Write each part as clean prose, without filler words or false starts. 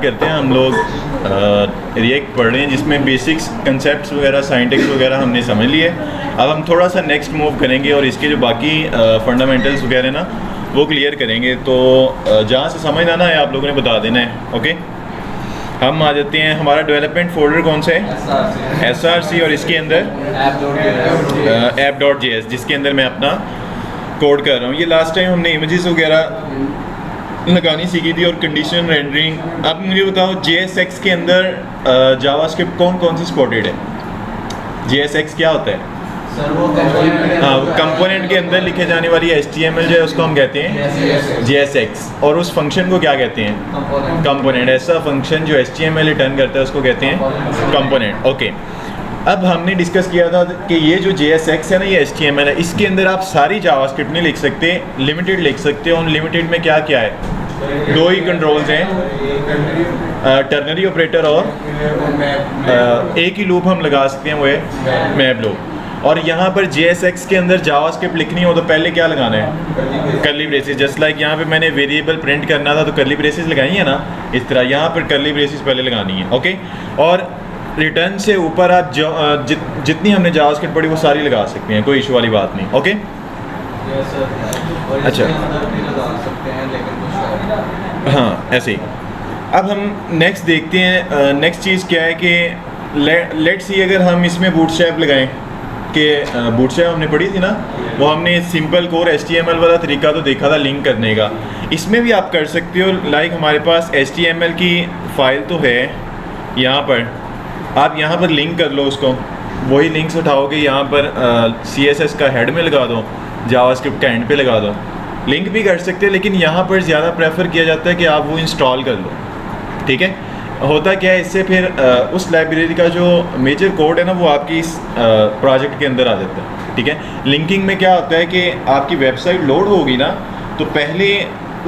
करते हैं। हम लोग रिएक्ट पढ़ रहे हैं जिसमें बेसिक्स कंसेप्ट्स वगैरह सिंटैक्स वगैरह हमने समझ लिए। अब हम थोड़ा सा नेक्स्ट मूव करेंगे और इसके जो बाकी फंडामेंटल्स वगैरह ना वो क्लियर करेंगे। तो जहाँ से समझ आना है आप लोगों ने बता देना है। ओके, हम आ जाते हैं। हमारा डेवलपमेंट फोल्डर कौन सा है? SRC। और इसके अंदर app.js जिसके अंदर मैं अपना कोड कर रहा हूँ। ये लास्ट टाइम हमने इमेजेस वगैरह लगानी सीखी थी और कंडीशन रेंडरिंग। आप मुझे बताओ JSX के अंदर जावास्क्रिप्ट कौन कौन सी सपोर्टेड है? JSX क्या होता है? हाँ, कंपोनेंट के अंदर लिखे जाने वाली HTML जो है उसको हम कहते हैं JSX। और उस फंक्शन को क्या कहते हैं? कंपोनेंट। ऐसा फंक्शन जो HTML रिटर्न करता है उसको कहते हैं कंपोनेंट। ओके, अब हमने डिस्कस किया था कि ये जो JSX है ना, ये HTML है, इसके अंदर आप सारी जावास्क्रिप्ट नहीं लिख सकते, लिमिटेड लिख सकते हो। अनलिमिटेड में क्या क्या है? दो ही कंट्रोल्स हैं, टर्नरी ऑपरेटर और एक ही लूप हम लगा सकते हैं, वो है मैप लूप। और यहाँ पर JSX के अंदर जावास्क्रिप्ट लिखनी हो तो पहले क्या लगाना है? Curly braces. जस्ट लाइक यहाँ पे मैंने वेरिएबल प्रिंट करना था तो कर्ली ब्रेसेस लगाई है ना, इस तरह यहाँ पर कर्ली ब्रेसेस पहले लगानी है। ओके, और रिटर्न से ऊपर आप जितनी हमने जावास्क्रिप्ट पढ़ी वो सारी लगा सकते हैं, कोई इशू वाली बात नहीं। ओके, अच्छा, हाँ ऐसे ही। अब हम नेक्स्ट देखते हैं। नेक्स्ट चीज़ क्या है कि लेट्स सी अगर हम इसमें बूटस्ट्रैप लगाएं कि बूटस्ट्रैप हमने पढ़ी थी ना, वो हमने सिंपल कोर HTML वाला तरीका तो देखा था लिंक करने का। इसमें भी आप कर सकते हो। लाइक हमारे पास HTML की फ़ाइल तो है यहाँ पर, आप यहाँ पर लिंक कर लो उसको। वही लिंक्स उठाओगे यहाँ पर CSS का हेड में लगा दो, जावास्क्रिप्ट का एंड पे लगा दो। लिंक भी कर सकते हैं, लेकिन यहाँ पर ज़्यादा प्रेफर किया जाता है कि आप वो इंस्टॉल कर लो। ठीक है, होता क्या है इससे फिर उस लाइब्रेरी का जो मेजर कोड है ना वो आपकी इस प्रोजेक्ट के अंदर आ जाता है। ठीक है, लिंकिंग में क्या होता है कि आपकी वेबसाइट लोड होगी ना तो पहले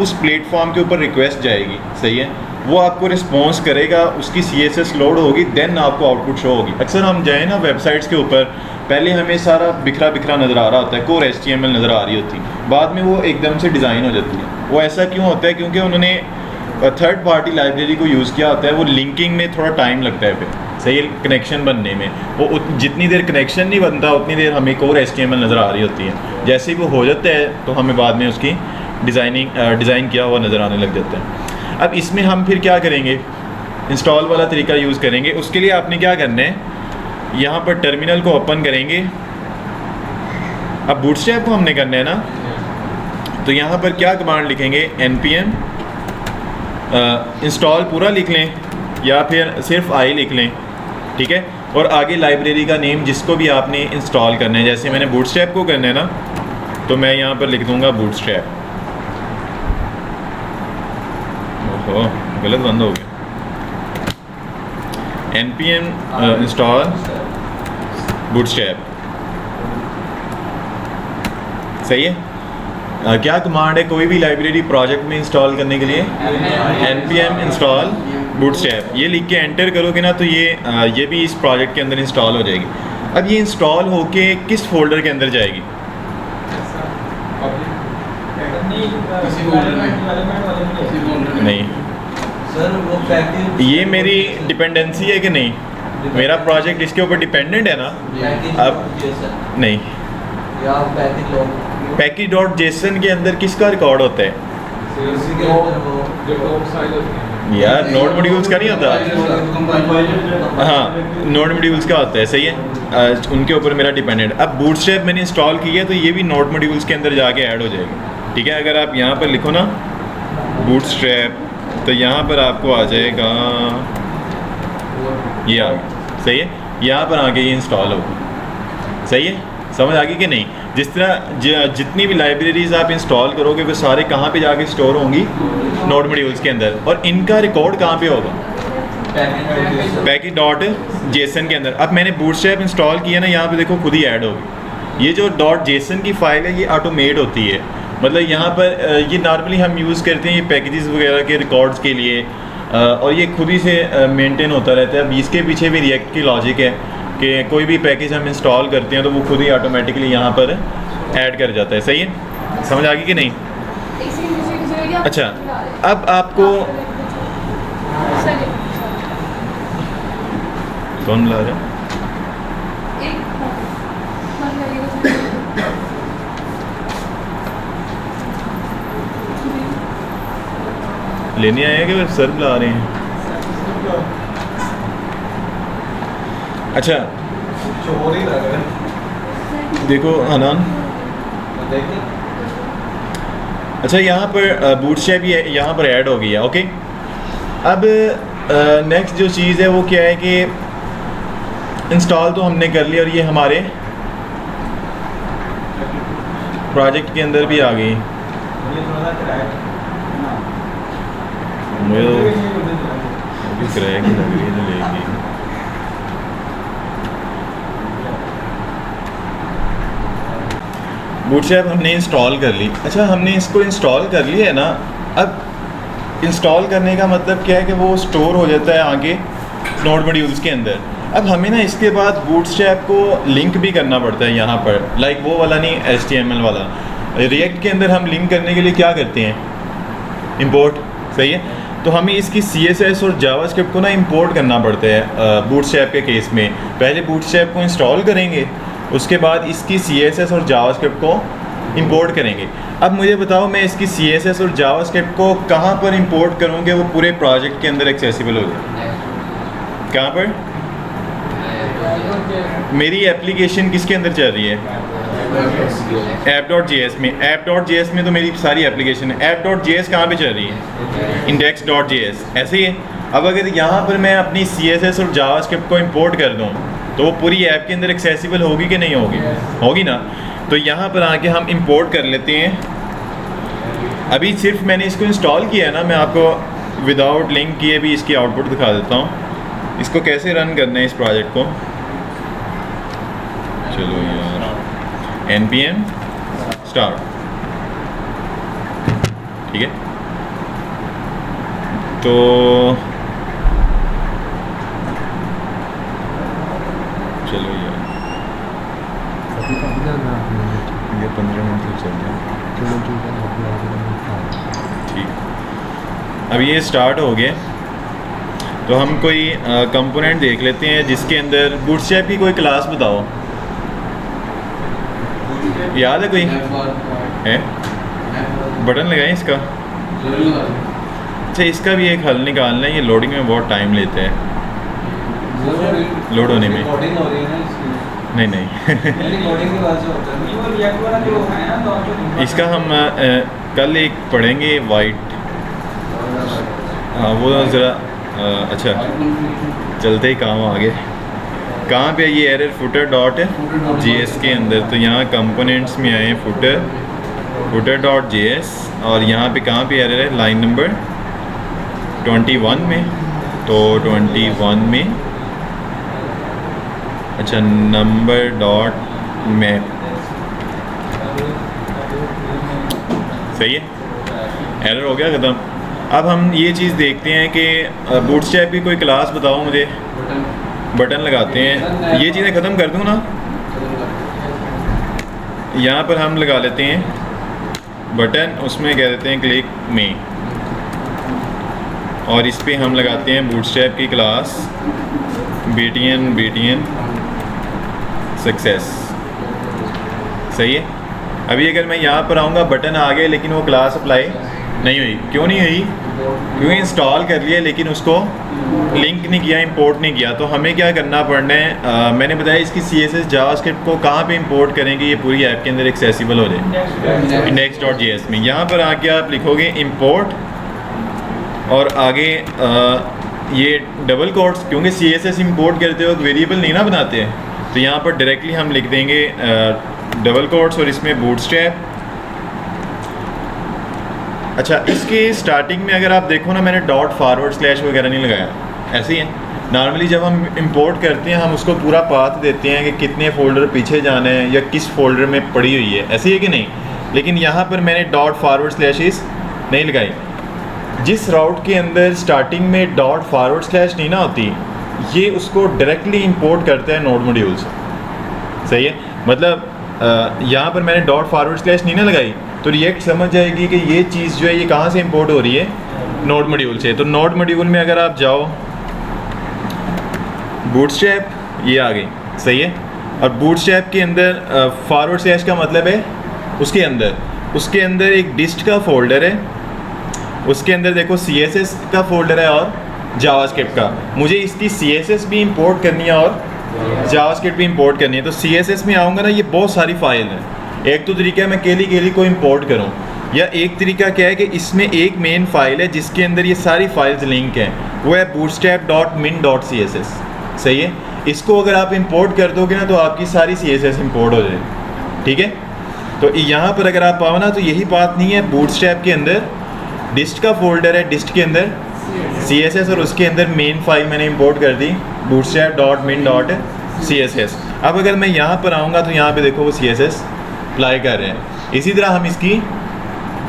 उस प्लेटफॉर्म के ऊपर रिक्वेस्ट जाएगी, सही है, वो आपको रिस्पॉन्स करेगा, उसकी CSS लोड होगी, देन आपको आउटपुट शो होगी। अक्सर हम जाए ना वेबसाइट्स के ऊपर, पहले हमें सारा बिखरा बिखरा नज़र आ रहा होता है, कोर HTML नज़र आ रही होती है, बाद में वो एकदम से डिज़ाइन हो जाती है। वो ऐसा क्यों होता है? क्योंकि उन्होंने थर्ड पार्टी लाइब्रेरी को यूज़ किया होता है। वो लिंकिंग में थोड़ा टाइम लगता है, फिर सही कनेक्शन बनने में। वो जितनी देर कनेक्शन नहीं बनता उतनी देर हमें कोर HTML नज़र आ रही होती है। जैसे ही वो हो जाता है तो हमें बाद में उसकी डिज़ाइन किया हुआ नज़र आने लग जाता है। अब इसमें हम फिर क्या करेंगे? इंस्टॉल वाला तरीका यूज़ करेंगे। उसके लिए आपने क्या करना है, यहाँ पर टर्मिनल को ओपन करेंगे। अब बूटस्ट्रैप को हमने करना है ना, तो यहाँ पर क्या कमांड लिखेंगे? npm इंस्टॉल पूरा लिख लें या फिर सिर्फ आई लिख लें। ठीक है, और आगे लाइब्रेरी का नेम जिसको भी आपने इंस्टॉल करना है, जैसे मैंने बूटस्ट्रैप को करना है ना, तो मैं यहाँ पर लिख दूँगा बूटस्ट्रैप। ओहो, गलत बंद हो गया। npm इंस्टॉल बूटस्ट्रैप, सही है। क्या कमांड है कोई भी लाइब्रेरी प्रोजेक्ट में इंस्टॉल करने के लिए? npm install bootstrap. ये लिख के एंटर करोगे ना तो ये भी इस प्रोजेक्ट के अंदर इंस्टॉल हो जाएगी। अब ये इंस्टॉल होके किस फोल्डर के अंदर जाएगी? नहीं सर, वो ये मेरी डिपेंडेंसी है कि नहीं? मेरा प्रोजेक्ट इसके ऊपर डिपेंडेंट है ना। अब नहीं, पैकेज.json के अंदर किसका रिकॉर्ड होता है? यार नोड मॉड्यूल्स का नहीं होता। हाँ, नोड मॉड्यूल्स का होता है, सही है। उनके ऊपर मेरा डिपेंडेंट। अब बूटस्ट्रैप मैंने इंस्टॉल की है तो ये भी नोड मॉड्यूल्स के अंदर जाके ऐड हो जाएगी। ठीक है, अगर आप यहाँ पर लिखो ना बूटस्ट्रैप तो यहाँ पर आपको आ जाएगा, ये आ गया, सही है। यहाँ पर आके ये इंस्टॉल होगा, सही है। समझ आ गई कि नहीं? जिस तरह जितनी भी लाइब्रेरीज आप इंस्टॉल करोगे वो सारे कहाँ पे जाके स्टोर होंगी? नोड मॉड्यूल्स के अंदर। और इनका रिकॉर्ड कहाँ पे होगा? पैकेज.json के अंदर। अब मैंने बूटस्ट्रैप इंस्टॉल किया ना, यहाँ पे देखो खुद ही ऐड होगी। ये जो .json की फ़ाइल है ये ऑटोमेट होती है, मतलब यहाँ पर ये नॉर्मली हम यूज़ करते हैं ये पैकेजेस वगैरह के रिकॉर्ड्स के लिए, और ये खुद ही से मेंटेन होता रहता है। अब इसके पीछे भी रिएक्ट की लॉजिक है कि कोई भी पैकेज हम इंस्टॉल करते हैं तो वो खुद ही ऑटोमेटिकली यहाँ पर ऐड कर जाता है, सही है। समझ आ गई कि नहीं? अच्छा, अब आपको कौन बुला रहा है? लेने आए हैं कि बस सर बुला रहे हैं? अच्छा देखो हनान, अच्छा यहाँ पर बूटस्ट्रैप भी यहाँ पर ऐड हो गई है। ओके, अब नेक्स्ट जो चीज़ है वो क्या है कि इंस्टॉल तो हमने कर लिया और ये हमारे प्रोजेक्ट के अंदर भी आ गई। मुझे तो क्रैक लग रही है तो लेगी। बूटस्ट्रैप हमने इंस्टॉल कर ली। अच्छा, हमने इसको इंस्टॉल कर लिया है ना। अब इंस्टॉल करने का मतलब क्या है कि वो स्टोर हो जाता है आगे नोड मॉड्यूल्स के अंदर। अब हमें ना इसके बाद बूटस्ट्रैप को लिंक भी करना पड़ता है यहाँ पर, लाइक वो वाला नहीं, HTML वाला। रिएक्ट के अंदर हम लिंक करने के लिए क्या करते हैं? इंपोर्ट। सही है, तो हमें इसकी CSS और जावास्क्रिप्ट को ना इंपोर्ट करना पड़ता है बूटस्ट्रैप के केस में। पहले बूटस्ट्रैप को इंस्टॉल करेंगे, उसके बाद इसकी CSS और जावास्क्रिप्ट को इंपोर्ट करेंगे। अब मुझे बताओ, मैं इसकी CSS और जावास्क्रिप्ट को कहाँ पर इंपोर्ट करूँगे वो पूरे प्रोजेक्ट के अंदर एक्सेसिबल हो जाए? कहाँ पर? मेरी एप्लीकेशन किसके अंदर चल रही है? app.js में। app.js में तो मेरी सारी एप्लीकेशन है। app.js कहाँ पे चल रही है? index.js। ऐसे ही है। अब अगर यहाँ पर मैं अपनी CSS और जावास्क्रिप्ट को इंपोर्ट कर दूँ तो वो पूरी ऐप के अंदर एक्सेसिबल होगी कि नहीं होगी? होगी ना। तो यहाँ पर आके हम इंपोर्ट कर लेते हैं। अभी सिर्फ मैंने इसको इंस्टॉल किया है ना, मैं आपको विदाउट लिंक किए भी इसकी आउटपुट दिखा देता हूँ। इसको कैसे रन करना है इस प्रोजेक्ट को। चलो यार, npm start, ठीक है। तो चलो यार, ये 15 मिनट तक चल जाए। ठीक, अब ये स्टार्ट हो गया। तो हम कोई कंपोनेंट देख लेते हैं जिसके अंदर बूटस्ट्रैप की कोई क्लास बताओ, याद है कोई है? बटन लगाएं इसका। अच्छा, इसका भी एक हल निकालना है। ये लोडिंग में बहुत टाइम लेता है, लोड होने में। नहीं नहीं इसका हम कल एक पढ़ेंगे वाइट। हाँ, वो ज़रा अच्छा चलते ही काम आगे। कहाँ पे ये एरर? footer.js के अंदर। तो यहाँ कंपोनेंट्स में आए footer.js और यहाँ पे कहाँ पे एरर है? लाइन नंबर 21 में। तो 21 में अच्छा नंबर डॉट मैप, सही है, एरर हो गया, ख़त्म। अब हम ये चीज़ देखते हैं कि बूटस्ट्रैप की कोई क्लास बताओ मुझे। बटन लगाते हैं, ये चीज़ें ख़त्म कर दूँ ना। यहाँ पर हम लगा लेते हैं बटन, उसमें कह देते हैं क्लिक में, और इस पे हम लगाते हैं बूटस्ट्रैप की क्लास btn सक्सेस। सही है। अभी अगर मैं यहाँ पर आऊँगा, बटन आ गए लेकिन वो क्लास अप्लाई नहीं हुई। क्यों नहीं हुई? क्योंकि इंस्टॉल कर लिया लेकिन उसको लिंक नहीं किया, इंपोर्ट नहीं किया। तो हमें क्या करना पड़ना है? मैंने बताया इसकी CSS जावास्क्रिप्ट को कहाँ पे इंपोर्ट करेंगे ये पूरी ऐप के अंदर एक्सेसिबल हो जाए? index.js में। यहाँ पर आके आप लिखोगे इंपोर्ट और आगे ये डबल कोट्स, क्योंकि CSS इंपोर्ट करते वक्त वेरिएबल नहीं ना बनाते हैं, तो यहाँ पर डायरेक्टली हम लिख देंगे डबल कोट्स और इसमें बूटस्ट्रैप। अच्छा, इसके स्टार्टिंग में अगर आप देखो ना, मैंने ./ वगैरह नहीं लगाया, ऐसे ही है। नॉर्मली जब हम इंपोर्ट करते हैं हम उसको पूरा पाथ देते हैं कि कितने फोल्डर पीछे जाना है या किस फोल्डर में पड़ी हुई है, ऐसे है कि नहीं। लेकिन यहाँ पर मैंने ./ नहीं लगाई। जिस राउट के अंदर स्टार्टिंग में ./ नहीं ना होती, ये उसको डायरेक्टली इंपोर्ट करता है नोड मॉड्यूल से। सही है, मतलब यहाँ पर मैंने ./ नहीं ना लगाई तो रिएक्ट समझ जाएगी कि ये चीज़ जो है ये कहाँ से इंपोर्ट हो रही है? नोड मॉड्यूल से। तो नोड मॉड्यूल में अगर आप जाओ, बूटस्ट्रैप ये आ गई, सही है। और बूटस्ट्रैप के अंदर फॉरवर्ड स्लैश का मतलब है उसके अंदर एक डिस्ट का फोल्डर है, उसके अंदर देखो CSS का फोल्डर है और जावास्क्रिप्ट का। मुझे इसकी CSS भी इंपोर्ट करनी है और जावास्क्रिप्ट भी इंपोर्ट करनी है। तो CSS में आऊँगा ना, ये बहुत सारी फाइल है। एक तो तरीका है मैं केली को इंपोर्ट करूँ, या एक तरीका क्या है कि इसमें एक मेन फाइल है जिसके अंदर ये सारी फाइल्स लिंक हैं, वो है bootstrap.min.css, सही है। इसको अगर आप इंपोर्ट कर दोगे ना तो आपकी सारी CSS इंपोर्ट हो जाएगी, ठीक है। तो यहाँ पर अगर आप पाओ ना तो यही बात नहीं है, बूटस्ट्रैप के अंदर डिस्ट का फोल्डर है, डिस्ट के अंदर CSS और उसके अंदर मेन फाइल मैंने इंपोर्ट कर दी bootstrap.min.css। अब अगर मैं यहाँ पर आऊँगा तो यहाँ पे देखो वो CSS अप्लाई कर रहे हैं। इसी तरह हम इसकी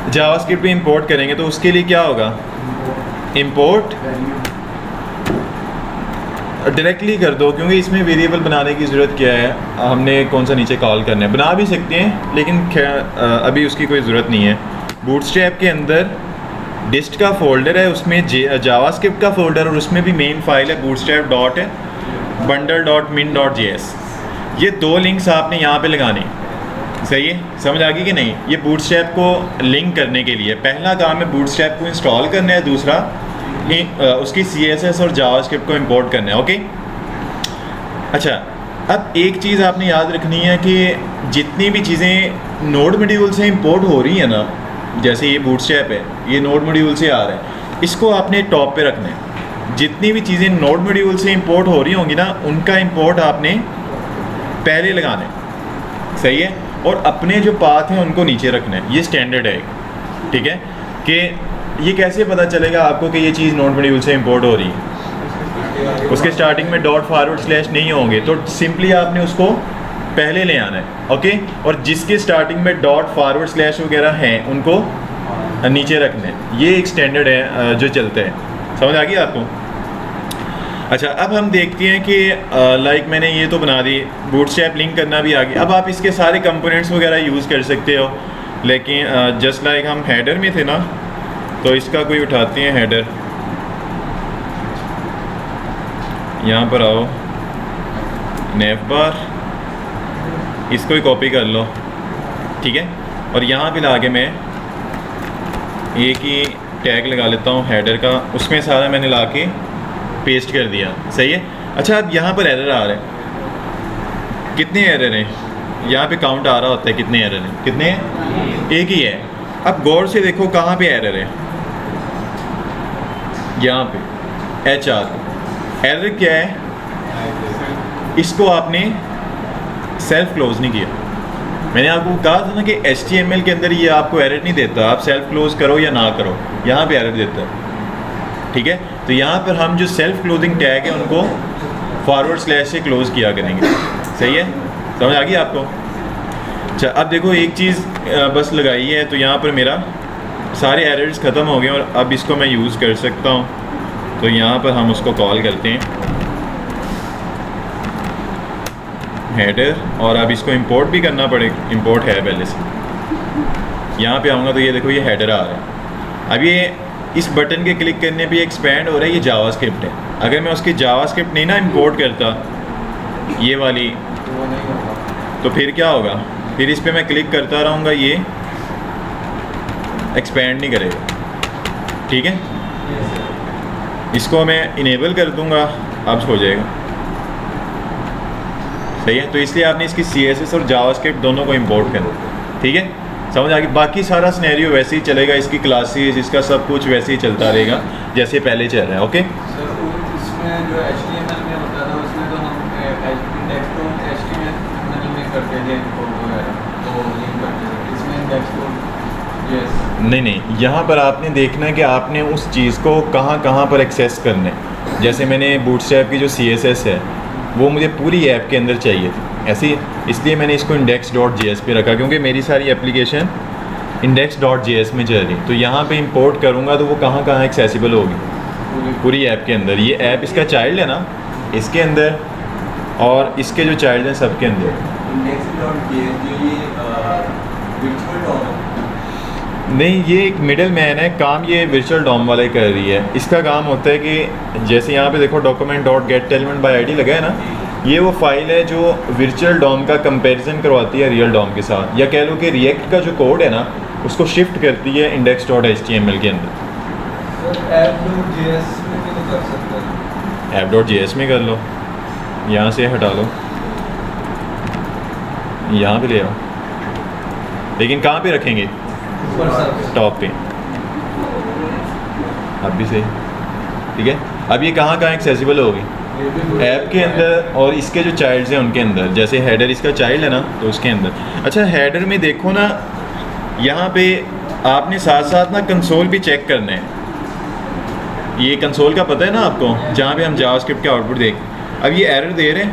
जावास्क्रिप्ट भी इंपोर्ट करेंगे, तो उसके लिए क्या होगा, इंपोर्ट डायरेक्टली कर दो, क्योंकि इसमें वेरिएबल बनाने की ज़रूरत क्या है, हमने कौन सा नीचे कॉल करना है। बना भी सकते हैं लेकिन अभी उसकी कोई ज़रूरत नहीं है। बूटस्ट्रैप के अंदर डिस्ट का फोल्डर है, उसमें जावास्क्रिप्ट का फोल्डर और उसमें भी मेन फाइल है bootstrap.bundle.min.js। ये दो लिंक्स आपने यहाँ पे लगाने, सही है, समझ आ गई कि नहीं। ये बूटस्ट्रैप को लिंक करने के लिए पहला काम है बूटस्ट्रैप को इंस्टॉल करना है, दूसरा उसकी CSS और जावास्क्रिप्ट को इंपोर्ट करना है, ओके। अच्छा, अब एक चीज़ आपने याद रखनी है कि जितनी भी चीज़ें नोड मॉड्यूल से इंपोर्ट हो रही है ना, जैसे ये बूटस्ट्रैप है, ये नोड मॉड्यूल से आ रहा है, इसको आपने टॉप पे रखना है। जितनी भी चीज़ें नोड मॉड्यूल से इंपोर्ट हो रही होंगी ना, उनका इंपोर्ट आपने पहले लगाना है, सही है, और अपने जो पाथ हैं उनको नीचे रखना है। ये स्टैंडर्ड है, ठीक है। कि ये कैसे पता चलेगा आपको कि ये चीज़ नोड मॉड्यूल से इंपोर्ट हो रही है, उसके स्टार्टिंग में ./ नहीं होंगे, तो सिंपली आपने उसको पहले ले आना है, ओके। और जिसके स्टार्टिंग में ./ वगैरह हैं उनको नीचे रखना है। ये एक स्टैंडर्ड है जो चलता है, समझ आ गई आपको। अच्छा, अब हम देखते हैं कि लाइक मैंने ये तो बना दी, बूटस्ट्रैप लिंक करना भी आ गया। अब आप इसके सारे कंपोनेंट्स वगैरह यूज़ कर सकते हो, लेकिन जस्ट लाइक हम हेडर में थे ना, तो इसका कोई उठाते हैं हेडर। यहाँ पर आओ, नेव बार, इसको ही कॉपी कर लो, ठीक है। और यहाँ पे लाके मैं एक ही टैग लगा लेता हूँ हेडर का, उसमें सारा मैंने लाके पेस्ट कर दिया, सही है। अच्छा, अब यहाँ पर एरर आ रहे हैं, कितने एरर हैं यहाँ पे काउंट आ रहा होता है, कितने एरर हैं, कितने हैं, एक ही है। अब गौर से देखो कहाँ पे एरर है, यहाँ पे HR एरर क्या है, इसको आपने सेल्फ क्लोज नहीं किया। मैंने आपको कहा था ना कि HTML के अंदर ये आपको एरर नहीं देता, आप सेल्फ क्लोज करो या ना करो, यहाँ पे एरर देता है, ठीक है। तो यहाँ पर हम जो सेल्फ क्लोजिंग टैग है उनको / से क्लोज किया करेंगे, सही है, समझ आ गई आपको। अच्छा, अब देखो एक चीज़ बस लगाई है, तो यहाँ पर मेरा सारे एरर्स ख़त्म हो गए और अब इसको मैं यूज़ कर सकता हूँ। तो यहाँ पर हम उसको कॉल करते हैं हेडर, और अब इसको इंपोर्ट भी करना पड़ेगा, इंपोर्ट है पहले से। यहाँ पे आऊँगा तो ये देखो ये हेडर आ रहा है। अब ये इस बटन के क्लिक करने पे एक्सपैंड हो रहा है, ये जावास्क्रिप्ट है। अगर मैं उसकी जावास्क्रिप्ट नहीं ना इंपोर्ट करता ये वाली, तो फिर क्या होगा, फिर इस पर मैं क्लिक करता रहूँगा, ये एक्सपैंड नहीं करेगा, ठीक है। इसको मैं इनेबल कर दूँगा, अब हो जाएगा, सही है। तो इसलिए आपने इसकी CSS और जावास्क्रिप्ट दोनों को इंपोर्ट करना, ठीक है, समझ आ गई। बाकी सारा सिनेरियो वैसे ही चलेगा, इसकी क्लासेस, इसका सब कुछ वैसे ही चलता रहेगा जैसे पहले चल रहा है, ओके। सर, इसमें जो HTML में होता था उसमें तो हम इंडेक्स को HTML में करते थे इंपोर्ट वगैरह, तो लिंक करते थे। इसमें इंडेक्स को नहीं, यहाँ पर आपने देखना है कि आपने उस चीज़ को कहाँ पर एक्सेस करना है। जैसे मैंने बूटस्ट्रैप की जो CSS है वो मुझे पूरी ऐप के अंदर चाहिए थी, ऐसे इसलिए मैंने इसको index.js पे रखा, क्योंकि मेरी सारी एप्लीकेशन index.js में चल रही। तो यहाँ पे इंपोर्ट करूँगा तो वो कहाँ एक्सेसिबल होगी, पूरी ऐप के अंदर। ये ऐप इसका चाइल्ड है ना, इसके अंदर, और इसके जो चाइल्ड हैं सबके अंदर। नहीं, ये एक मिडल मैन है, काम ये वर्चुअल डॉम वाला ही कर रही है। इसका काम होता है कि जैसे यहाँ पे देखो document dot gate element by ID लगा है ना, ये वो फाइल है जो वर्चुअल डॉम का कंपैरिजन करवाती है रियल डॉम के साथ, या कह लो कि रिएक्ट का जो कोड है ना उसको शिफ्ट करती है इंडेक्स डॉट HTML के अंदर। app.js में भी तो कर सकते हैं। app.js में कर लो, यहाँ से हटा लो, यहाँ पे ले आओ, लेकिन कहाँ पे रखेंगे? ऊपर सर्विस टॉप पे। अब भी सही, ठीक है। अब ये कहाँ कहाँ एक्सेसिबल होगी? ऐप के अंदर और इसके जो चाइल्ड्स हैं उनके अंदर। जैसे हेडर इसका चाइल्ड है ना, तो उसके अंदर। अच्छा, हेडर में देखो ना, यहाँ पे आपने साथ साथ ना कंसोल भी चेक करना है। ये कंसोल का पता है ना आपको, जहाँ पे हम जावास्क्रिप्ट के आउटपुट देख। अब ये एरर दे रहे हैं,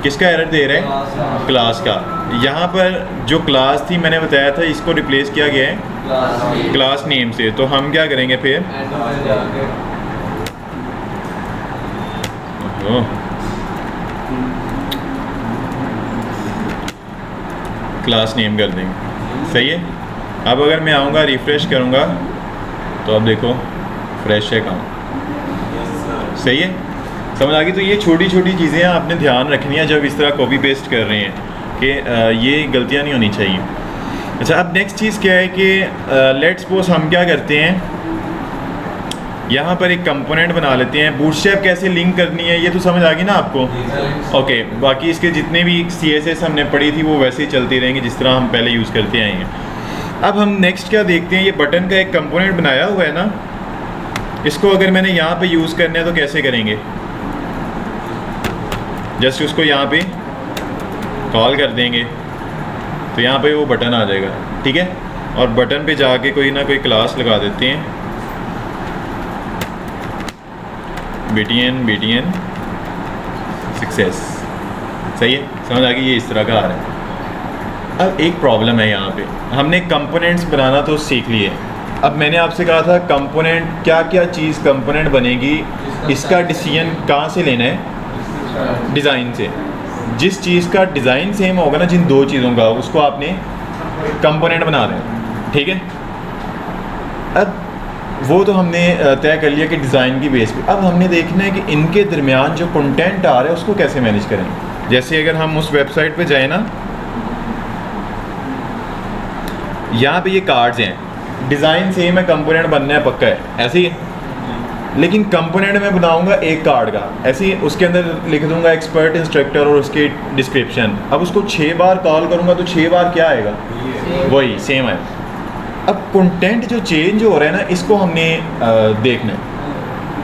किसका एरर दे रहे हैं? क्लास का। यहाँ पर जो क्लास थी मैंने बताया था, इसको रिप्लेस किया गया है क्लास नेम से। तो हम क्या करेंगे फिर? एंड में जाके क्लास नेम कर देंगे, सही है। अब अगर मैं आऊँगा रिफ़्रेश करूँगा तो अब देखो फ्रेश है काम, सही है। समझ आ गई? तो ये छोटी छोटी चीज़ें आपने ध्यान रखनी है जब इस तरह कॉपी पेस्ट कर रहे हैं कि ये गलतियाँ नहीं होनी चाहिए। अच्छा, अब नेक्स्ट चीज़ क्या है कि लेट्स सपोज हम क्या करते हैं, यहाँ पर एक कंपोनेंट बना लेते हैं। बूटस्ट्रैप कैसे लिंक करनी है ये तो समझ आ गई ना आपको? ओके, बाकी इसके जितने भी CSS हमने पढ़ी थी वो वैसे ही चलती रहेंगी जिस तरह हम पहले यूज़ करते आए हैं। अब हम नेक्स्ट क्या देखते हैं, ये बटन का एक कंपोनेंट बनाया हुआ है ना, इसको अगर मैंने यहाँ पे यूज़ करना है तो कैसे करेंगे? जस्ट उसको यहाँ पे कॉल कर देंगे तो यहाँ पे वो बटन आ जाएगा, ठीक है। और बटन पे जाके कोई ना कोई क्लास लगा देते हैं, BTN सक्सेस, सही है। समझ आ गई? ये इस तरह का आ रहा है। अब एक प्रॉब्लम है यहाँ पे, हमने कंपोनेंट्स बनाना तो सीख लिए। अब मैंने आपसे कहा था कंपोनेंट, क्या क्या चीज़ कंपोनेंट बनेगी, इसका डिसीजन कहाँ से लेना है? डिज़ाइन से। जिस चीज़ का डिज़ाइन सेम होगा ना, जिन दो चीज़ों का, उसको आपने कंपोनेंट बना दें, ठीक है। अब वो तो हमने तय कर लिया कि डिज़ाइन की बेस पे। अब हमने देखना है कि इनके दरमियान जो कंटेंट आ रहा है उसको कैसे मैनेज करें। जैसे अगर हम उस वेबसाइट पे जाए ना, यहाँ पे ये कार्ड्स हैं, डिज़ाइन सेम है, कंपोनेंट बनना है पक्का है, ऐसे ही है। लेकिन कंपोनेंट में बनाऊंगा एक कार्ड का, ऐसे ही उसके अंदर लिख दूंगा एक्सपर्ट इंस्ट्रक्टर और उसकी डिस्क्रिप्शन। अब उसको 6 बार कॉल करूंगा तो 6 बार क्या आएगा? वही सेम है। अब कंटेंट जो चेंज हो रहा है ना, इसको हमने देखना है,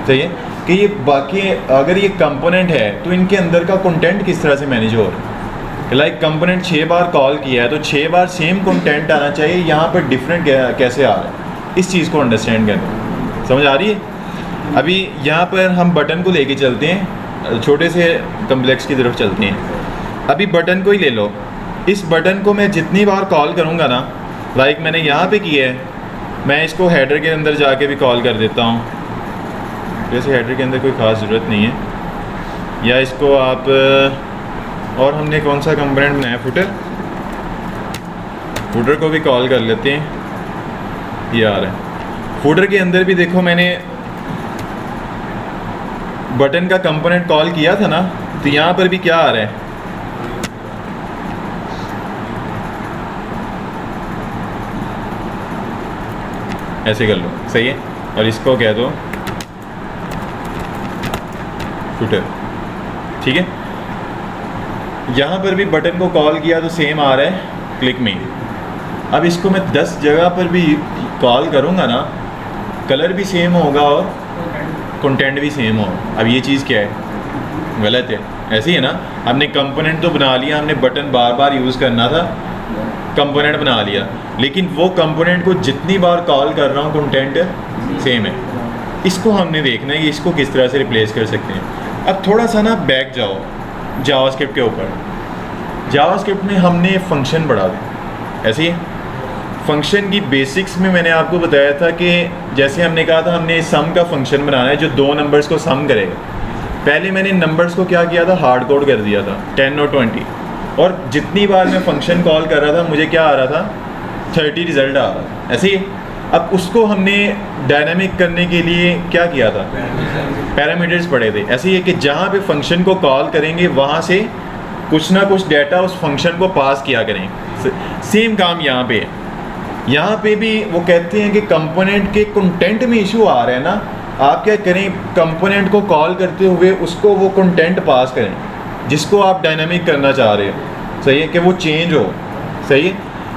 सही है कि ये बाकी अगर ये कंपोनेंट है तो इनके अंदर का कंटेंट किस तरह से मैनेज हो रहा है। लाइक कंपोनेंट 6 बार कॉल किया है तो 6 बार सेम कंटेंट आना चाहिए, यहाँ पर डिफरेंट कैसे आ रहा है, इस चीज़ को अंडरस्टैंड करना। समझ आ रही है? अभी यहाँ पर हम बटन को लेके चलते हैं, छोटे से कम्प्लेक्स की तरफ चलते हैं। अभी बटन को ही ले लो, इस बटन को मैं जितनी बार कॉल करूँगा ना, लाइक मैंने यहाँ पे किया है, मैं इसको हेडर के अंदर जाके भी कॉल कर देता हूँ। वैसे हेडर के अंदर कोई ख़ास ज़रूरत नहीं है, या इसको आप, और हमने कौन सा कंपोनेंट बनाया, फुटर को भी कॉल कर लेते हैं। ये आ रहा है फुटर के अंदर भी, देखो मैंने बटन का कंपोनेंट कॉल किया था ना, तो यहाँ पर भी क्या आ रहा है, ऐसे कर लो, सही है। और इसको कह दो फुटर, ठीक है। यहाँ पर भी बटन को कॉल किया तो सेम आ रहा है क्लिक में। अब इसको मैं 10 जगह पर भी कॉल करूँगा ना, कलर भी सेम होगा और कंटेंट भी सेम होगा। अब ये चीज़ क्या है? गलत है। ऐसे ही है ना, हमने कंपोनेंट तो बना लिया, हमने बटन बार बार यूज़ करना था, कंपोनेंट बना लिया, लेकिन वो कंपोनेंट को जितनी बार कॉल कर रहा हूँ कंटेंट सेम है। इसको हमने देखना है कि इसको किस तरह से रिप्लेस कर सकते हैं। अब थोड़ा सा ना बैक जाओ जावास्क्रिप्ट के ऊपर। जावास्क्रिप्ट में हमने फंक्शन बढ़ा दी, ऐसे ही फंक्शन की बेसिक्स में मैंने आपको बताया था कि जैसे हमने कहा था हमने सम का फंक्शन बनाना है जो 2 नंबर्स को सम करेगा। पहले मैंने नंबर्स को क्या किया था, हार्ड कोड कर दिया था 10 और 20, और जितनी बार मैं फंक्शन कॉल कर रहा था मुझे क्या आ रहा था, 30 रिजल्ट आ रहा है, ऐसे ही। अब उसको हमने डायनामिक करने के लिए क्या किया था, पैरामीटर्स पढ़े थे। ऐसे ही है कि जहाँ पे फंक्शन को कॉल करेंगे वहाँ से कुछ ना कुछ डाटा उस फंक्शन को पास किया करें। सेम काम यहाँ पे है। यहाँ पे भी वो कहते हैं कि कंपोनेंट के कंटेंट में इशू आ रहा है ना, आप क्या करें, कंपोनेंट को कॉल करते हुए उसको वो कंटेंट पास करें जिसको आप डायनामिक करना चाह रहे हो, सही है, कि वो चेंज हो, सही है।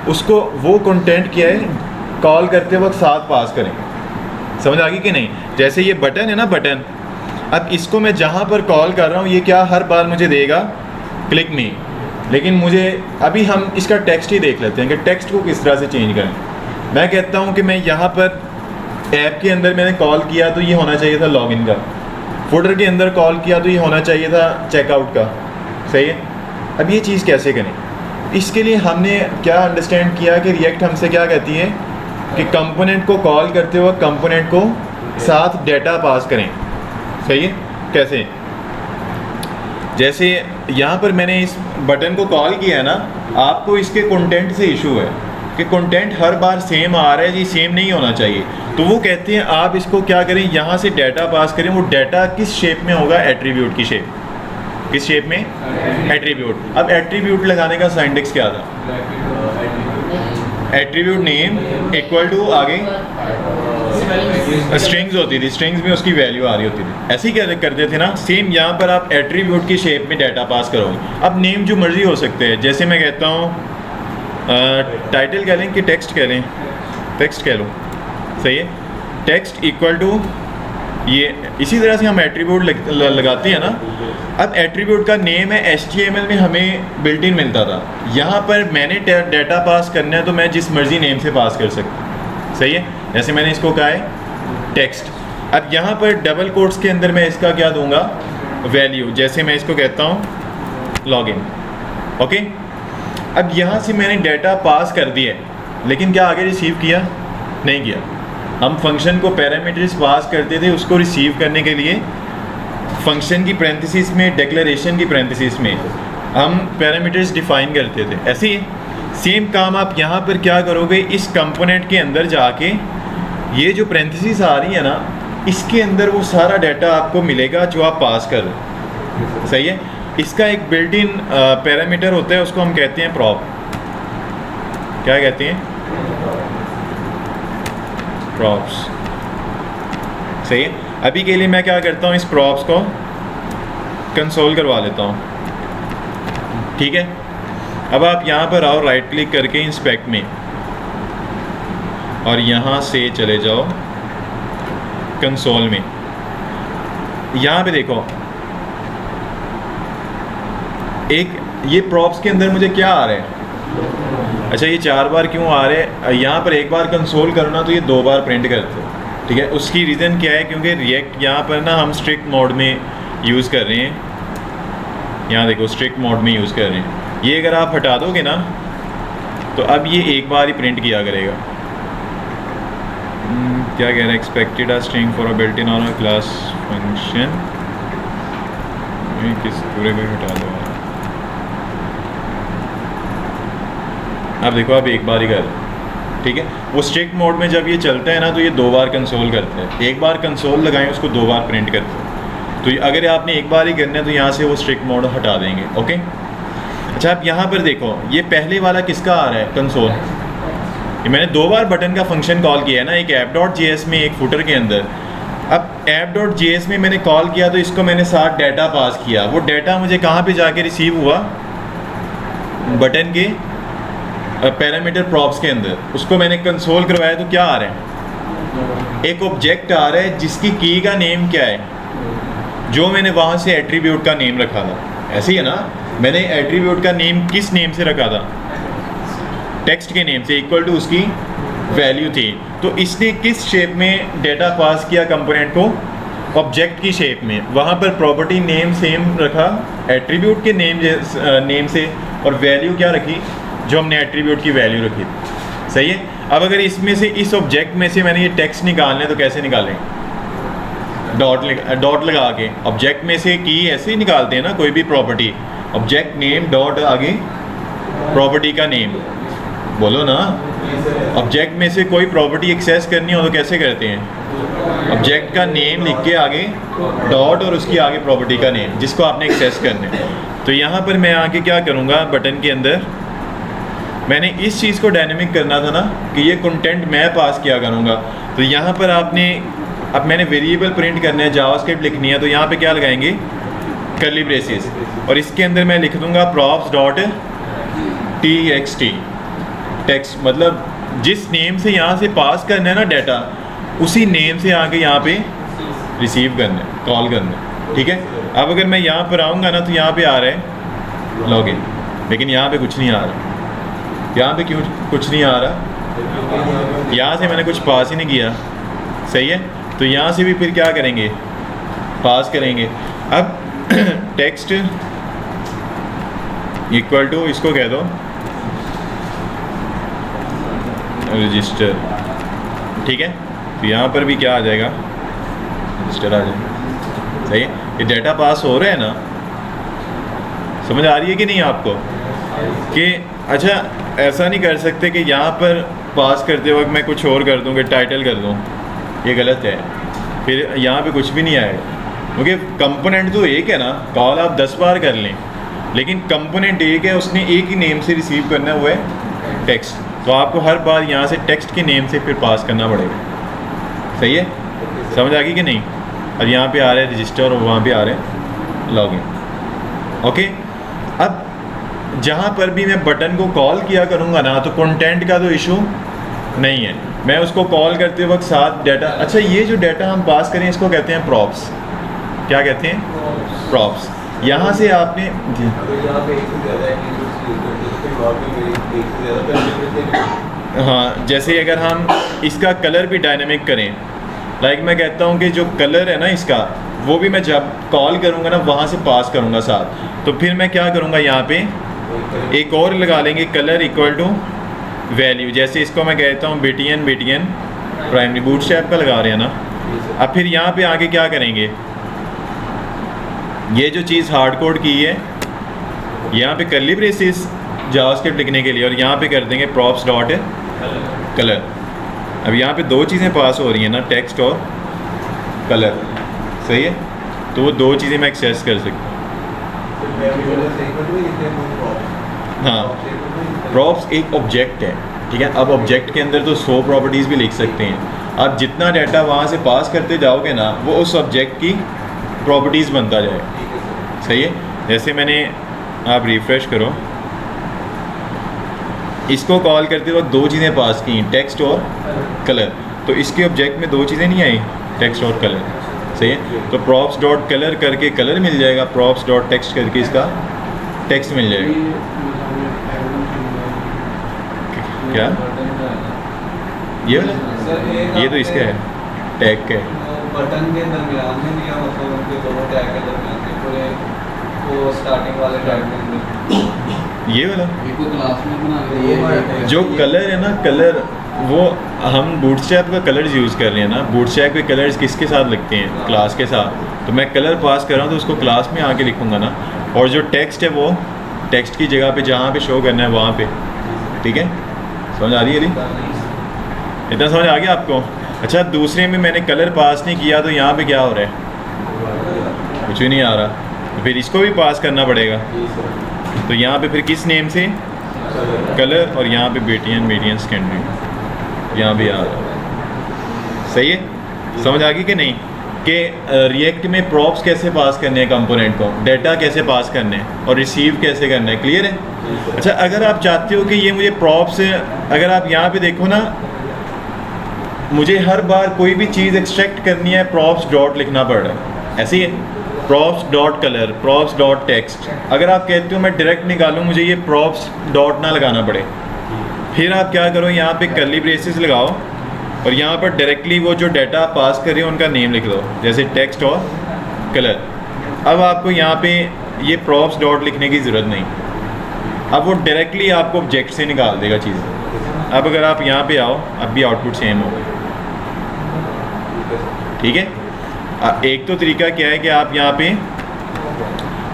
उसको वो कंटेंट क्या है कॉल करते वक्त साथ पास करें। समझ आ गई कि नहीं? जैसे ये बटन है ना, बटन, अब इसको मैं जहाँ पर कॉल कर रहा हूँ ये क्या हर बार मुझे देगा क्लिक मी, लेकिन मुझे अभी हम इसका टेक्स्ट ही देख लेते हैं कि टेक्स्ट को किस तरह से चेंज करें। मैं कहता हूँ कि मैं यहाँ पर ऐप के अंदर मैंने कॉल किया तो ये होना चाहिए था लॉगिन का, फुटर के अंदर कॉल किया तो ये होना चाहिए था चेकआउट का, सही है। अब ये चीज़ कैसे करें, इसके लिए हमने क्या अंडरस्टैंड किया कि रिएक्ट हमसे क्या कहती है कि कंपोनेंट को कॉल करते हुए कंपोनेंट को साथ डेटा पास करें, सही है। कैसे, जैसे यहाँ पर मैंने इस बटन को कॉल किया है ना, आपको इसके कंटेंट से इशू है कि कंटेंट हर बार सेम आ रहा है जी, सेम नहीं होना चाहिए। तो वो कहते हैं आप इसको क्या करें, यहाँ से डाटा पास करें। वो डाटा किस शेप में होगा, एट्रीब्यूट की शेप, किस शेप में, एट्रीब्यूट। अब एट्रीब्यूट लगाने का सिंटैक्स क्या था, एट्रीब्यूट नेम इक्वल टू आगे स्ट्रिंग्स होती थी, स्ट्रिंग्स में उसकी वैल्यू आ रही होती थी। ऐसे ही करते थे ना, सेम यहाँ पर आप एट्रीब्यूट की शेप में डाटा पास करोगे। अब नेम जो मर्जी हो सकते हैं, जैसे मैं कहता हूँ टाइटल कह लें कि टेक्स्ट कह लें, टेक्स्ट कह लो, सही है। टेक्स्ट इक्वल टू ये, इसी तरह से हम एट्रीब्यूट लगाते हैं ना। अब एट्रीब्यूट का नेम है, HTML में हमें बिल्ट इन मिलता था, यहाँ पर मैंने डाटा पास करना है तो मैं जिस मर्जी नेम से पास कर सकता, सही है। जैसे मैंने इसको कहा है टेक्स्ट, अब यहाँ पर डबल कोट्स के अंदर मैं इसका क्या दूंगा, वैल्यू, जैसे मैं इसको कहता हूँ लॉगिन, ओके। अब यहाँ से मैंने डाटा पास कर दिया, लेकिन क्या आगे रिसीव किया, नहीं किया। हम फंक्शन को पैरामीटर्स पास करते थे, उसको रिसीव करने के लिए फंक्शन की पैरेंथेसिस में, डिक्लेरेशन की पैरेंथेसिस में हम पैरामीटर्स डिफाइन करते थे। ऐसे ही सेम काम आप यहाँ पर क्या करोगे, इस कंपोनेंट के अंदर जाके ये जो पैरेंथेसिस आ रही है ना, इसके अंदर वो सारा डाटा आपको मिलेगा जो आप पास कर रहे हो, सही है। इसका एक बिल्ट इन पैरामीटर होता है, उसको हम कहते हैं प्रॉप। क्या कहते हैं, प्रॉप्स, सही है। अभी के लिए मैं क्या करता हूँ, इस प्रॉप्स को कंसोल करवा लेता हूँ, ठीक है। अब आप यहाँ पर आओ, राइट क्लिक करके इंस्पेक्ट में, और यहाँ से चले जाओ कंसोल में। यहाँ पे देखो एक ये प्रॉप्स के अंदर मुझे क्या आ रहा है, अच्छा ये 4 बार क्यों आ रहे हैं, यहाँ पर एक बार कंसोल करना तो ये 2 बार प्रिंट करते हो, ठीक है। उसकी रीज़न क्या है, क्योंकि रिएक्ट यहाँ पर ना हम स्ट्रिक्ट मोड में यूज़ कर रहे हैं। यहाँ देखो स्ट्रिक्ट मोड में यूज़ कर रहे हैं, ये अगर आप हटा दोगे ना तो अब ये एक बार ही प्रिंट किया करेगा। क्या कह रहा है, expected a string for a built in or a class function, किस पूरे को हटा दो। अब देखो आप एक बार ही कर, ठीक है। वो स्ट्रिक्ट मोड में जब ये चलता है ना तो ये 2 बार कंसोल करता है, एक बार कंसोल लगाएं उसको 2 बार प्रिंट करते हैं। तो अगर आपने एक बार ही करना है तो यहाँ से वो स्ट्रिक्ट मोड हटा देंगे, ओके। अच्छा आप यहाँ पर देखो, ये पहले वाला किसका आ रहा है, कंसोल। ये मैंने 2 बार बटन का फंक्शन कॉल किया है ना, एक app.js में, एक फुटर के अंदर। अब app.js में मैंने कॉल किया तो इसको मैंने साथ डाटा पास किया, वो डाटा मुझे कहाँ पे जाके रिसीव हुआ, बटन के पैरामीटर प्रॉप्स के अंदर। उसको मैंने कंसोल करवाया तो क्या आ रहा है, एक ऑब्जेक्ट आ रहा है जिसकी की का नेम क्या है, जो मैंने वहाँ से एट्रीब्यूट का नेम रखा था। ऐसे ही है ना, मैंने एट्रीब्यूट का नेम किस नेम से रखा था, टेक्स्ट के नेम से, इक्वल टू उसकी वैल्यू थी। तो इसने किस शेप में डाटा पास किया कंपोनेंट को, ऑब्जेक्ट की शेप में। वहाँ पर प्रॉपर्टी नेम सेम रखा एट्रीब्यूट के नेम से, और वैल्यू क्या रखी, जो हमने एट्रीब्यूट की वैल्यू रखी, सही है। अब अगर इसमें से, इस ऑब्जेक्ट में से मैंने ये टेक्स्ट निकालना है तो कैसे निकालें, डॉट लगा के। ऑब्जेक्ट में से की ऐसे ही निकालते हैं ना, कोई भी प्रॉपर्टी, ऑब्जेक्ट नेम डॉट आगे प्रॉपर्टी का नेम, बोलो ना। ऑब्जेक्ट में से कोई प्रॉपर्टी एक्सेस करनी हो तो कैसे करते हैं? ऑब्जेक्ट का नेम लिख के आगे डॉट और उसकी आगे प्रॉपर्टी का नेम जिसको आपने एक्सेस करना है। तो यहाँ पर मैं आके क्या करूँगा, बटन के अंदर मैंने इस चीज़ को डायनेमिक करना था ना कि ये कंटेंट मैं पास किया करूँगा। तो यहाँ पर आपने, अब मैंने वेरिएबल प्रिंट करना है, जावास्क्रिप्ट लिखनी है, तो यहाँ पे क्या लगाएंगे, कर्ली ब्रेसेस, और इसके अंदर मैं लिख दूँगा props डॉट txt, टेक्स्ट मतलब जिस नेम से यहाँ से पास करना है ना डाटा, उसी नेम से आके यहाँ पे रिसीव करना है, कॉल करना है, ठीक है। अब अगर मैं यहाँ पर आऊँगा ना तो यहाँ पे आ रहा है लॉगिन, लेकिन यहाँ पे कुछ नहीं आ रहा। यहाँ पे क्यों कुछ नहीं आ रहा? यहाँ से मैंने कुछ पास ही नहीं किया, सही है। तो यहाँ से भी फिर क्या करेंगे, पास करेंगे। अब टेक्स्ट इक्वल टू, इसको कह दो रजिस्टर, ठीक है। तो यहाँ पर भी क्या आ जाएगा, रजिस्टर आ जाएगा, सही है। ये डाटा पास हो रहा है ना, समझ आ रही है कि नहीं आपको? कि अच्छा ऐसा नहीं कर सकते कि यहाँ पर पास करते वक्त मैं कुछ और कर दूँ, कि टाइटल कर दूँ, ये गलत है। फिर यहाँ पे कुछ भी नहीं आएगा, क्योंकि कंपोनेंट तो एक है ना, कॉल आप 10 बार कर लें, लेकिन कंपोनेंट एक है, उसने एक ही नेम से रिसीव करना हुआ है टेक्स्ट। तो आपको हर बार यहाँ से टेक्स्ट के नेम से फिर पास करना पड़ेगा, सही है। समझ आ गई कि नहीं? अब यहाँ पे आ रहा है रजिस्टर और वहाँ पे आ रहा है लॉगिन, ओके। अब जहाँ पर भी मैं बटन को कॉल किया करूँगा ना, तो कंटेंट का तो इशू नहीं है, मैं उसको कॉल करते वक्त साथ डाटा, अच्छा ये जो डाटा हम पास करें इसको कहते हैं प्रॉप्स। क्या कहते हैं? प्रॉप्स। यहाँ से आपने हाँ, जैसे अगर हम इसका कलर भी डायनेमिक करें, लाइक मैं कहता हूँ कि जो कलर है ना इसका, वो भी मैं जब कॉल करूँगा ना वहाँ से पास करूँगा साथ। तो फिर मैं क्या करूँगा, यहाँ पे एक और लगा लेंगे, कलर इक्वल टू वैल्यू। जैसे इसको मैं कहता हूँ BTN प्राइमरी, बूटस्ट्रैप का लगा रहे हैं ना। अब फिर यहाँ पे आगे क्या करेंगे, ये जो चीज़ हार्ड कोड की है, यहाँ पे कर्ली ब्रेसेस जावास्क्रिप्ट लिखने के लिए, और यहाँ पे कर देंगे props डॉट कलर। अब यहाँ पे दो चीज़ें पास हो रही हैं ना, टेक्स्ट और कलर, सही है। तो वो दो चीज़ें मैं एक्सेस कर सकता हूँ। हाँ, प्रॉप्स एक ऑब्जेक्ट है, ठीक है। अब ऑब्जेक्ट के अंदर तो 100 प्रॉपर्टीज़ भी लिख सकते हैं। आप जितना डाटा वहाँ से पास करते जाओगे ना, वो उस ऑब्जेक्ट की प्रॉपर्टीज़ बनता जाएगा, सही है। जैसे मैंने, आप रिफ़्रेश करो, इसको कॉल करते वक्त दो चीज़ें पास की, टेक्स्ट और कलर। तो इसके ऑब्जेक्ट में दो चीज़ें नहीं आई, टेक्स्ट और कलर, सही है। तो प्रॉप्स डॉट कलर करके कलर मिल जाएगा, प्रॉप्स डॉट टेक्स्ट करके इसका टेक्स्ट मिल जाएगा। क्या ये वाला? ये तो इसका है, टैग का है। बटन के दरमियान में दिया, मतलब उनके दोनों टैग के दरमियान के पूरे वो स्टार्टिंग वाले टैग के अंदर ये वाला को क्लास में बना के जो कलर है ना, कलर वो हम बूटस्ट्रैप का कलर्स यूज़ कर रहे हैं ना। बूटस्ट्रैप के कलर्स किसके साथ लगते हैं? क्लास के साथ। तो मैं कलर पास कर रहा हूँ तो उसको क्लास में आके लिखूँगा ना, और जो टेक्स्ट है वो टेक्स्ट की जगह पे जहाँ पे शो करना है वहाँ पे, ठीक है। समझ आ रही है? इतना समझ आ गया आपको? अच्छा, दूसरे में मैंने कलर पास नहीं किया तो यहाँ पे क्या हो रहा है? कुछ भी नहीं आ रहा, तो फिर इसको भी पास करना पड़ेगा। तो यहाँ पे फिर किस नेम से? कलर, और यहाँ पे BTN सेकेंडरी, यहाँ भी आ रहा है, सही है। समझ आ गई कि नहीं? कि रिएक्ट में प्रॉप्स कैसे पास करने हैं कंपोनेंट को, डाटा कैसे पास करने हैं, और रिसीव कैसे करना है, क्लियर है? अच्छा, अगर आप चाहते हो कि ये मुझे प्रॉप्स, अगर आप यहाँ पे देखो ना, मुझे हर बार कोई भी चीज़ एक्सट्रैक्ट करनी है, प्रॉप्स डॉट लिखना पड़ रहा है, ऐसे ही है। Props dot colour, props dot text. अगर आप कहते हो मैं डायरेक्ट निकालूँ, मुझे ये प्रॉप्स डॉट ना लगाना पड़े, फिर आप क्या करो, यहाँ पे कर्ली ब्रेसेस लगाओ, और यहाँ पर डायरेक्टली वो जो डाटा पास कर रहे हो उनका नेम लिख दो, जैसे टेक्स्ट और कलर। अब आपको यहाँ पे ये प्रॉप्स डॉट लिखने की ज़रूरत नहीं, अब वो डायरेक्टली आपको ऑब्जेक्ट से निकाल देगा चीज़ें। अब अगर आप यहाँ पे आओ, अब भी आउटपुट सेम होगा, ठीक है। एक तो तरीका क्या है कि आप यहाँ पे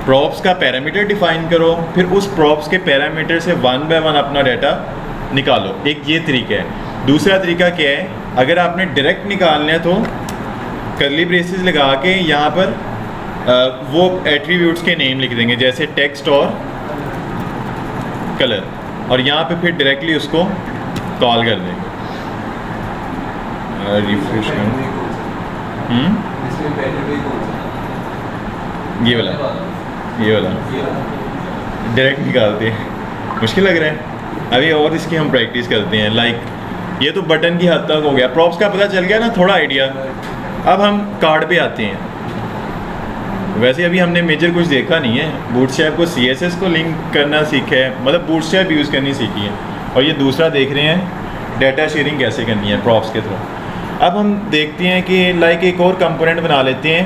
प्रॉप्स का पैरामीटर डिफाइन करो, फिर उस प्रॉप्स के पैरामीटर से 1 बाय 1 अपना डाटा निकालो, एक ये तरीका है। दूसरा तरीका क्या है, अगर आपने डायरेक्ट निकालना है तो कर्ली ब्रेसेस लगा के यहाँ पर वो एट्रीब्यूट्स के नेम लिख देंगे, जैसे टेक्स्ट और कलर, और यहाँ पे फिर डायरेक्टली उसको कॉल कर देंगे। रिफ्रेश ये वाला डायरेक्ट निकालते हैं, मुश्किल लग रहा है अभी, और इसकी हम प्रैक्टिस करते हैं। लाइक ये तो बटन की हद तक हो गया, प्रॉप्स का पता चल गया ना थोड़ा आइडिया। अब हम कार्ड पे आते हैं। वैसे अभी हमने मेजर कुछ देखा नहीं है, बूटस्ट्रैप को CSS को लिंक करना सीखा है, मतलब बूटस्ट्रैप यूज़ करनी सीखी है, और ये दूसरा देख रहे हैं डाटा शेयरिंग कैसे करनी है प्रॉप्स के थ्रू। अब हम देखते हैं कि लाइक एक और कंपोनेंट बना लेते हैं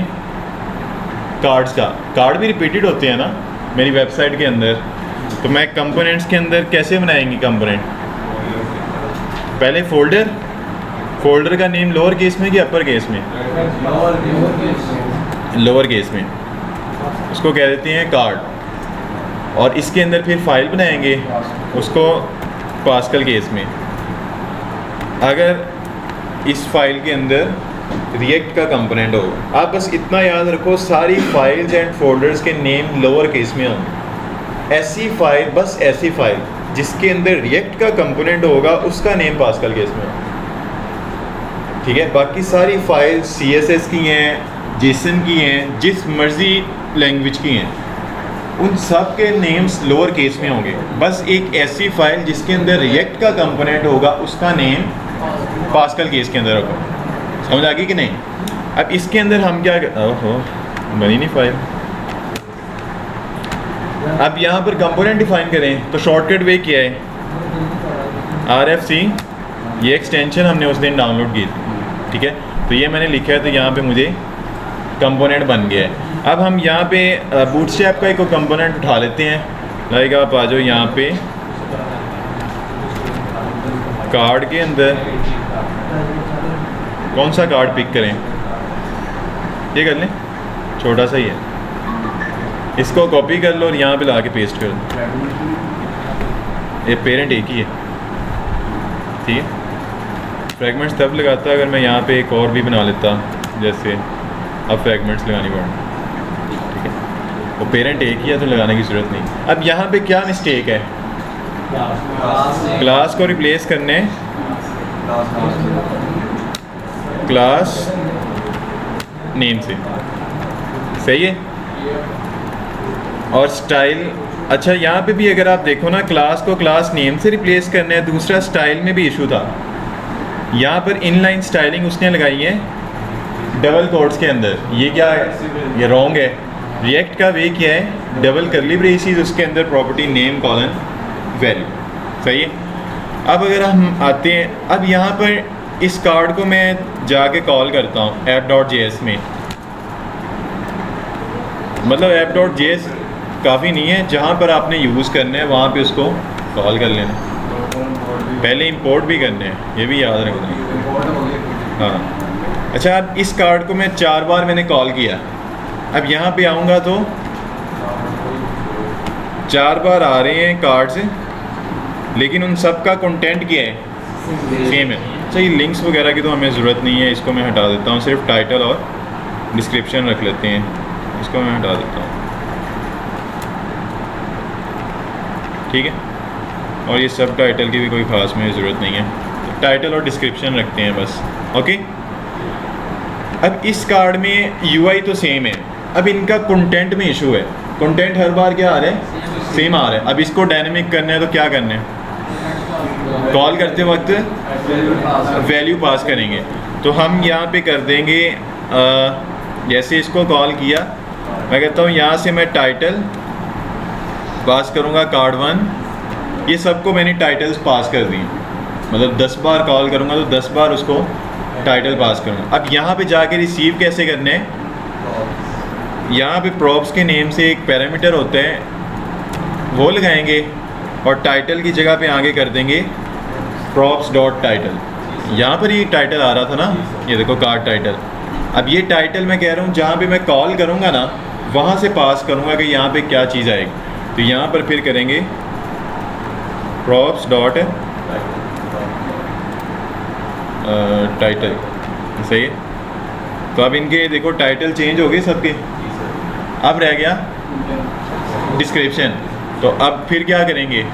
कार्ड्स का। कार्ड भी रिपीटेड होते हैं ना मेरी वेबसाइट के अंदर, तो मैं कंपोनेंट्स के अंदर कैसे बनाएंगे कंपोनेंट? पहले फोल्डर का नेम लोअर केस में कि अपर केस में? लोअर केस में, उसको कह देते हैं कार्ड, और इसके अंदर फिर फाइल बनाएंगे उसको पास्कल केस में। अगर इस फाइल के अंदर रिएक्ट का कंपोनेंट होगा, आप बस इतना याद रखो सारी फाइल्स एंड फोल्डर्स के नेम लोअर केस में होंगे। ऐसी फाइल, बस ऐसी फाइल जिसके अंदर रिएक्ट का कंपोनेंट होगा उसका नेम पास्कल केस में होगा, ठीक है। बाकी सारी फाइल CSS की हैं, जेसन की हैं, जिस मर्जी लैंग्वेज की हैं, उन सब के नेम्स लोअर केस में होंगे। बस एक ऐसी फाइल जिसके अंदर रिएक्ट का कंपोनेंट होगा उसका नेम पास्कल केस के अंदर होगा। समझ आ गई कि नहीं? अब इसके अंदर हम क्या ओहो बनी नहीं फाइल। अब यहाँ पर कंपोनेंट डिफाइन करें तो शॉर्टकट वे क्या है? RFC, ये एक्सटेंशन हमने उस दिन डाउनलोड की थी, ठीक है। तो ये मैंने लिखा है, तो यहाँ पे मुझे कंपोनेंट बन गया है। अब हम यहाँ पे बूटस्ट्रैप का एक कंपोनेंट उठा लेते हैं। लाइक आप आ जाओ यहाँ पे कार्ड के अंदर, कौन सा कार्ड पिक करें? ये कर लें, छोटा सा ही है, इसको कॉपी कर लो और यहाँ पे ला के पेस्ट कर दो। ये पेरेंट एक ही है, ठीक है। फ्रैगमेंट्स तब लगाता अगर मैं यहाँ पे एक और भी बना लेता, जैसे अब फ्रैगमेंट्स लगानी पड़े, ठीक है। वो पेरेंट एक ही है तो लगाने की ज़रूरत नहीं। अब यहाँ पे क्या मिस्टेक है? क्लास को रिप्लेस करने क्लास नेम से, सही है। और स्टाइल, अच्छा यहाँ पे भी अगर आप देखो ना, क्लास को क्लास नेम से रिप्लेस करना है। दूसरा स्टाइल में भी इशू था, यहाँ पर इनलाइन स्टाइलिंग उसने लगाई है डबल कोट्स के अंदर। ये क्या है? ये रॉन्ग है। रिएक्ट का वे क्या है? डबल करली ब्रेसेस, उसके अंदर प्रॉपर्टी नेम कॉलन वैल्यू, सही है। अब अगर हम आते हैं, अब यहाँ पर इस कार्ड को मैं जाके कॉल करता हूँ app.js में, मतलब app.js काफ़ी नहीं है, जहाँ पर आपने यूज़ करना है वहाँ पे उसको कॉल कर लेना। पहले इंपोर्ट भी करने हैं, ये भी याद रखना। हाँ, अच्छा अब इस कार्ड को मैं 4 बार मैंने कॉल किया। अब यहाँ पे आऊँगा तो 4 बार आ रहे हैं कार्ड्स, लेकिन उन सब का कंटेंट क्या है? सेम है। अच्छा, ये लिंक्स वगैरह की तो हमें ज़रूरत नहीं है, इसको मैं हटा देता हूँ। सिर्फ टाइटल और डिस्क्रिप्शन रख लेते हैं, इसको मैं हटा देता हूँ, ठीक है। और ये सब टाइटल की भी कोई ख़ास में ज़रूरत नहीं है, तो टाइटल और डिस्क्रिप्शन रखते हैं बस, ओके। अब इस कार्ड में UI तो सेम है, अब इनका कंटेंट में इशू है। कंटेंट हर बार क्या आ रहा है? सेम आ रहा है। अब इसको डायनेमिक करना है तो क्या करना है? कॉल करते वक्त वैल्यू पास करेंगे। तो हम यहाँ पे कर देंगे, जैसे इसको कॉल किया, मैं कहता हूँ यहाँ से मैं टाइटल पास करूँगा कार्ड 1। ये सबको मैंने टाइटल्स पास कर दिए, मतलब 10 बार कॉल करूँगा तो 10 बार उसको टाइटल पास करूँगा। अब यहाँ पे जाके रिसीव कैसे करने हैं? यहाँ पे प्रॉप्स के नेम से एक पैरामीटर होता है, वो लगाएंगे और टाइटल की जगह पे आगे कर देंगे props.title। यहाँ पर ये टाइटल आ रहा था ना, ये देखो कार्ड टाइटल। अब ये टाइटल मैं कह रहा हूँ जहाँ पे मैं कॉल करूँगा ना, वहाँ से पास करूँगा कि यहाँ पे क्या चीज़ आएगी। तो यहाँ पर फिर करेंगे props.title टाइटल सही है। तो अब इनके देखो टाइटल चेंज हो गए सबके। अब रह गया डिस्क्रिप्शन। तो अब फिर क्या करेंगे,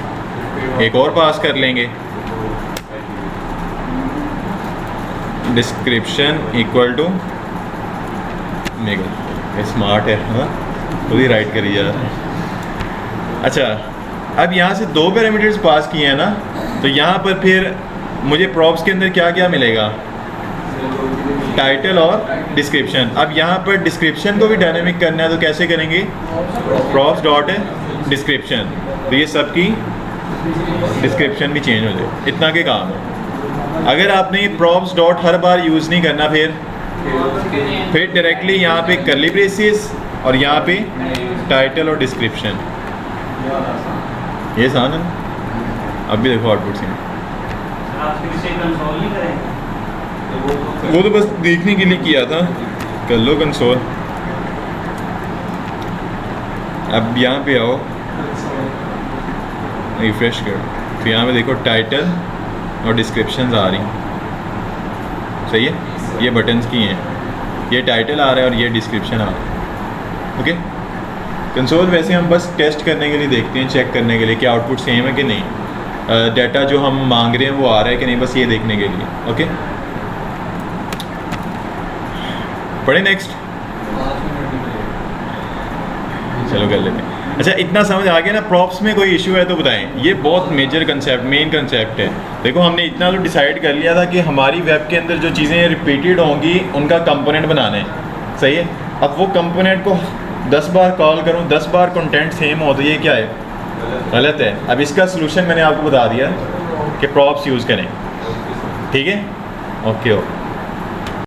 एक और पास कर लेंगे, description equal to mega. Smart है ना, खुद ही राइट करिए यार। अच्छा, अब यहाँ से दो पैरामीटर्स पास किए हैं ना, तो यहाँ पर फिर मुझे प्रॉप्स के अंदर क्या क्या मिलेगा, टाइटल और डिस्क्रिप्शन। अब यहाँ पर डिस्क्रिप्शन को भी डायनेमिक करना है तो कैसे करेंगे, प्रॉप्स डॉट डिस्क्रिप्शन, तो ये सब की डिस्क्रिप्शन भी चेंज हो जाए। इतना के काम है। अगर आपने प्रॉप्स डॉट हर बार यूज़ नहीं करना, फिर डायरेक्टली यहाँ पे कर्ली ब्रेसेस और यहाँ पे टाइटल और डिस्क्रिप्शन, ये आसान है। अब भी देखो आउटपुट से वो तो बस देखने के लिए किया था, कर लो कंसोल। अब यहाँ पे आओ, रिफ्रेश करो, तो यहाँ पे देखो टाइटल और डिस्क्रिप्शंस आ रही, सही है। ये बटन्स की हैं, ये टाइटल आ रहा है और ये डिस्क्रिप्शन आ रहा है। ओके, कंसोल वैसे हम बस टेस्ट करने के लिए देखते हैं, चेक करने के लिए कि आउटपुट सेम है कि नहीं, डाटा जो हम मांग रहे हैं वो आ रहा है कि नहीं, बस ये देखने के लिए। ओके, पढ़े नेक्स्ट, चलो कर लेते हैं। अच्छा, इतना समझ आ गया ना। प्रॉप्स में कोई इशू है तो बताएं, ये बहुत मेजर कंसेप्ट, मेन कंसेप्ट है। देखो हमने इतना तो डिसाइड कर लिया था कि हमारी वेब के अंदर जो चीज़ें रिपीटेड होंगी उनका कंपोनेंट बनाना है, सही है। अब वो कंपोनेंट को 10 बार कॉल करूँ, 10 बार कंटेंट सेम हो, तो ये क्या है, गलत है। अब इसका सोल्यूशन मैंने आपको बता दिया कि प्रॉप्स यूज़ करें, ठीक है। ओके।